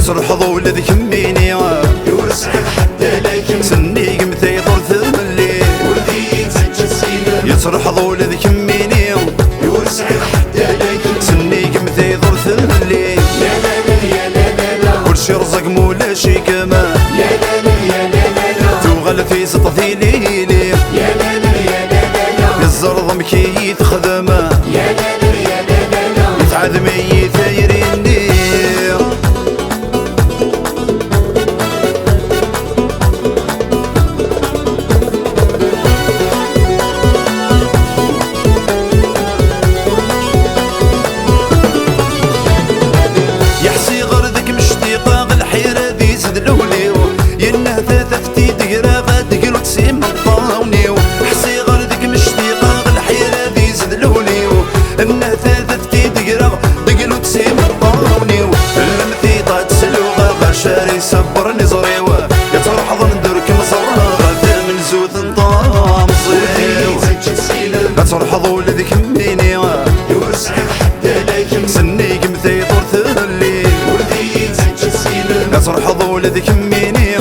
يسرحض ولد كميني يورس عن حتى لكن سني قمتي ضرث ملي وردي تسجل سينا يسرحض ولد كميني يورس عن حتى لكن سني قمتي ضرث ملي يا لا لا يا لا لا لا كل شي رزق مولا شي كما يا لا لا يا لا لا لا توغل في سطثي ليلي يا لا لا يا لا لا لا الزرض مكيت خدمه يا لا لا يا لا لا لا يتعذمي ثايريني يحسي غردك مشتيقة الحيرة ذي زدلوليو ينه ثلاثتي دقرا غاد قلت سيم الطاونيو حسي غردك مشتيقة الحيرة ذي زدلوليو انه ثلاثتي دقرا قلت سيم الطاونيو المثي طات سلوغة غشاري صبرني زريوة يترحض ندرك مصرغة من زود نطام صيو تسجل سينا ترحض ولد كميني يورس عن حتى لكن سني قمتي طرث الليل وردي تسجل سينا ترحض ولد كميني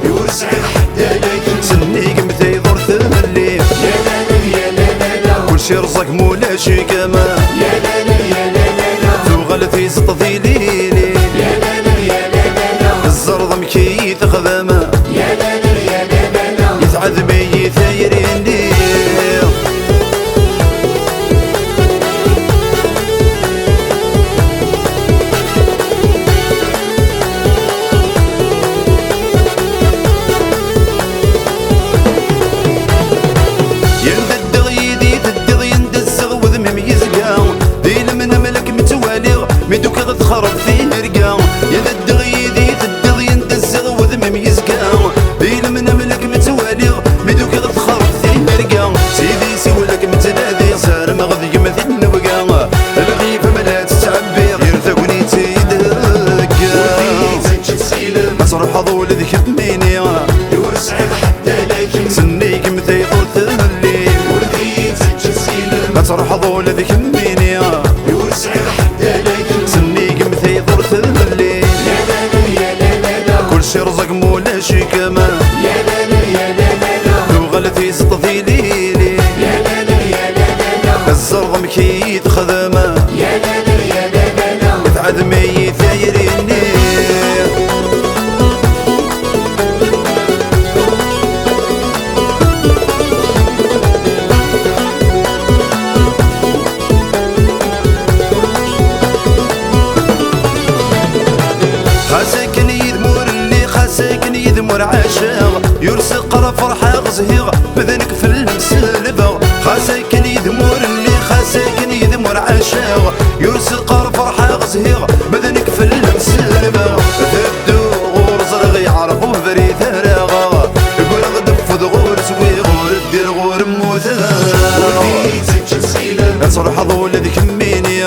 يورس عن حتى لكن سني قمتي ضرث الليل يا لا لا يا لا لا لا كل شي رزق مولا شي كما يا لا لا يا لا لا لا توغل في سطثي ليلي يا لا لا يا لا لا لا الزرض مكيت خدمه يا لا لا يا لا لا لا يتعذبي ثايريني ميدوك غتخرب في مرقا يا ذا الدغيدي تدغي ندزغ وذمم يزقا ذي من ملك متوالي ميدوك غتخرب في مرقا سيدي سولك متنادي صار مغذي مثل النبقا الغيفة ملا تتعبي يرثقني تيدقا تسجل سينا ترحض ولد كميني يورس عن حتى لكن سني قمتي طرث الليل وردي تسجل سينا ترحض ولد كميني يورس عن حتى لكن سني قمتي طرث الليل يا لا لا يا لا لا لا كل شي رزق مولا شي كما يا لا لا يا لا لا لا توغل في سطثي ليلي يا لا لا يا لا لا لا الزرغ مكيت خدمه يا لا لا يا لا لا لا تعدمي ثايريني خاسكن يدمر اللي خاسكن يدمر عاشق يرسل قرا فرحة غزهيغ بذنك في المسلبة خاسكن يدمر اللي خاسكن يدمر عاشق يرسل قرا فرحة غزهيغ بذنك في المسلبة تبدو غور زرغ يعرفوه بري ثراغا يقول غدف غور سوي غور دير غور موثا وردي تسجل سينا ترحض ولد كميني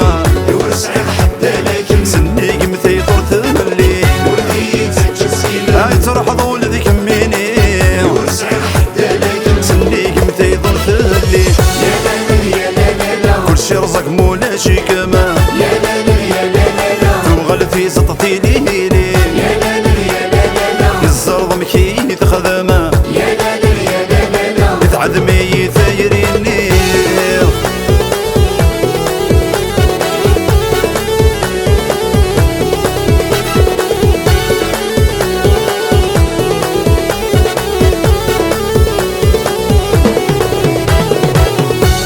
يورس عن حتى لكن سني قمتي طرث الليل وردي تسجل سينا ترحض ولد كميني يورس عن حتى لكن سني قمتي ضرث الليل يا لا لا يا لا لا لا كل شي رزق مولا شي كما يا لا لا يا لا لا لا توغل في سطتي ليلي يا لا لا يا لا لا لا الزرض مكيت خدمه يا لا لا يا لا لا لا يتعدمي ثايريني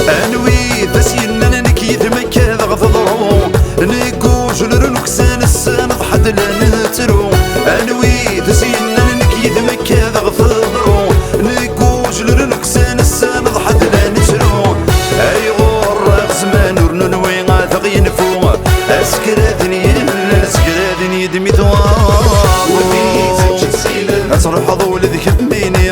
انوي تسينا نكيد مكا غضضرو نيكوش نرنكسان السان ضحد لنا ترو انوي تسينا نكيد مكا غضضرو نيكوش نرنكسان السان ضحد لنا ترو اي غور زمان ورنوي غاثغ ينفو اسكرادني اسكرادني دمي وردي تسجل سينا ترحض ولد كميني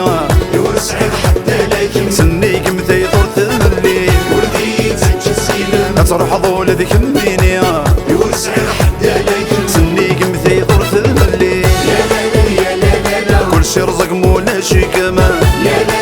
يورس عن حتى لكن سني قمتي طرث الليل وردي تسجل سينا ترحض ولد كميني يورس عن حتى لكن سني قمتي طرث الليل يا لا لا يا لا لا لا كل شي رزق مولا شي كما يا لا